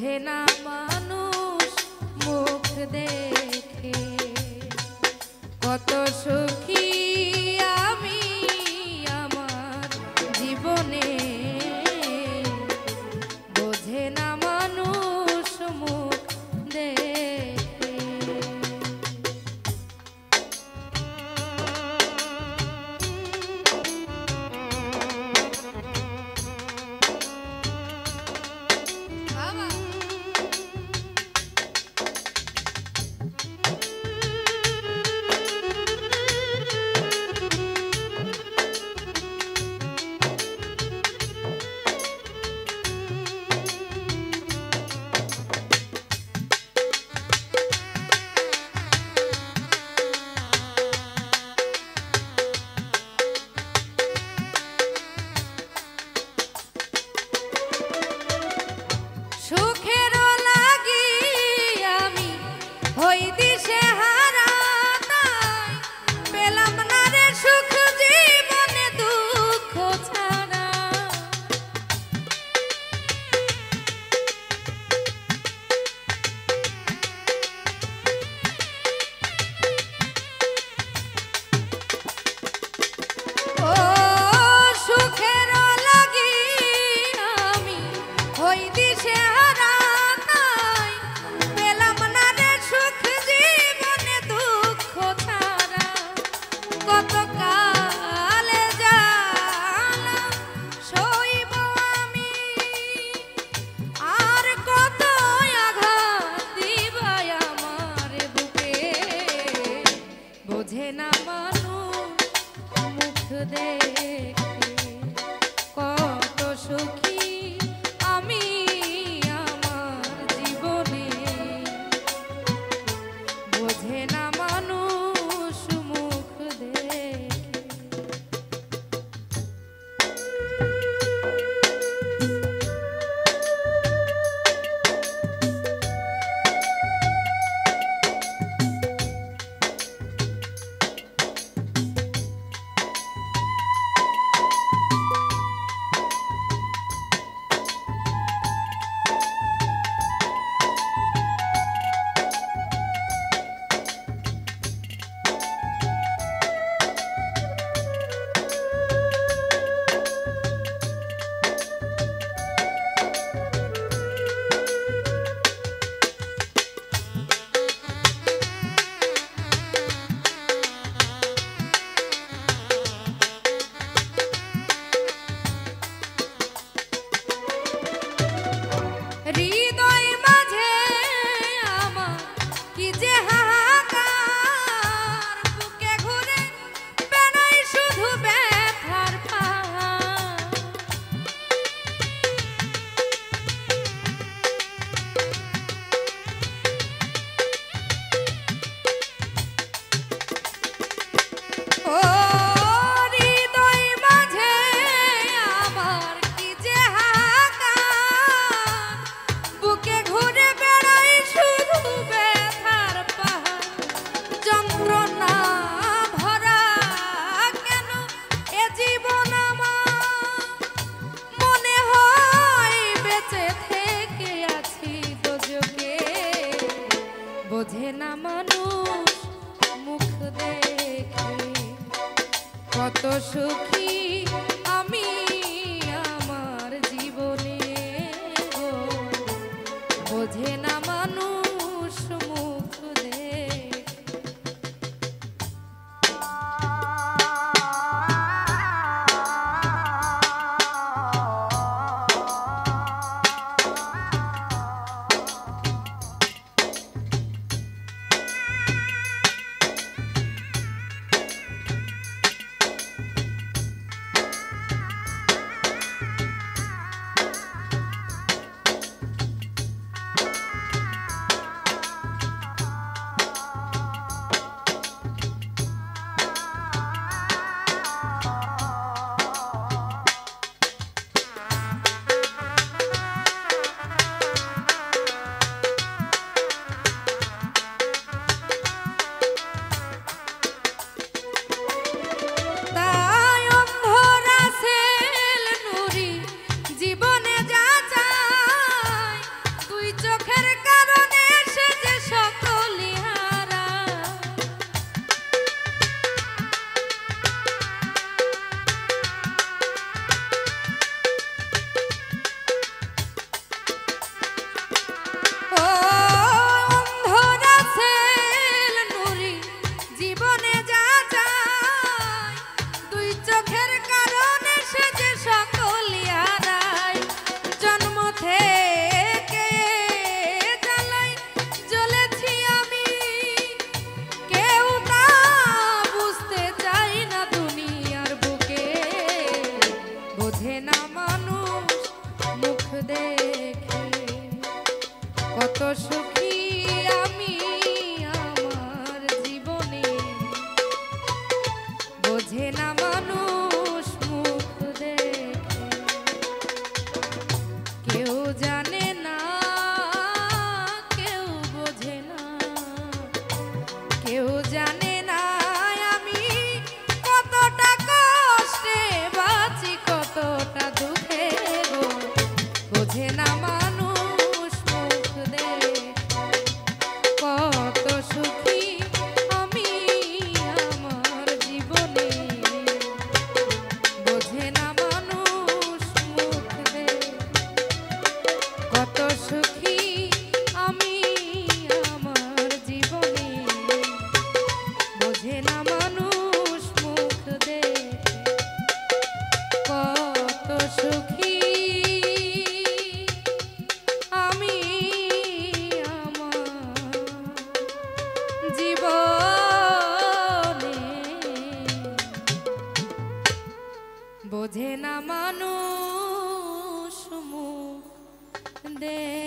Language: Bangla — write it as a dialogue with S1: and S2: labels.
S1: বোঝে না মানুষ মুখ দেখে কত সুখী আমি আমার জীবনে। বোঝে না মানুষ মুখ দেখে। বোঝে না মানুষ মুখ দেখে কত সুখী আমি আমার জীবনে। বোঝে না মানুষ মুখ দেখে। বোঝে না মানুষ মুখ দেখে কত সুখী আমি আমার জীবনে। বোঝে না মানুষ মুখ দেখে। বোঝে না মানুষ মুখ দেখে, কেউ জানে না, কেউ বোঝে না, কেউ জানে না আমি কতটা কষ্টে বাঁচি, কতটা দুঃখে গো। বোঝে না মানুষ মুখ দেখে, কত সুখী আমি আমার জীবনে। বোঝে না মানুষ মুখ দেখে, কত সুখী আমি আমার জীবনে। বোঝে না মানুষ মুখ দেখে, কত সুখী আমি আমার জীবনে। বোঝে না মানুষ মুখ দেখে।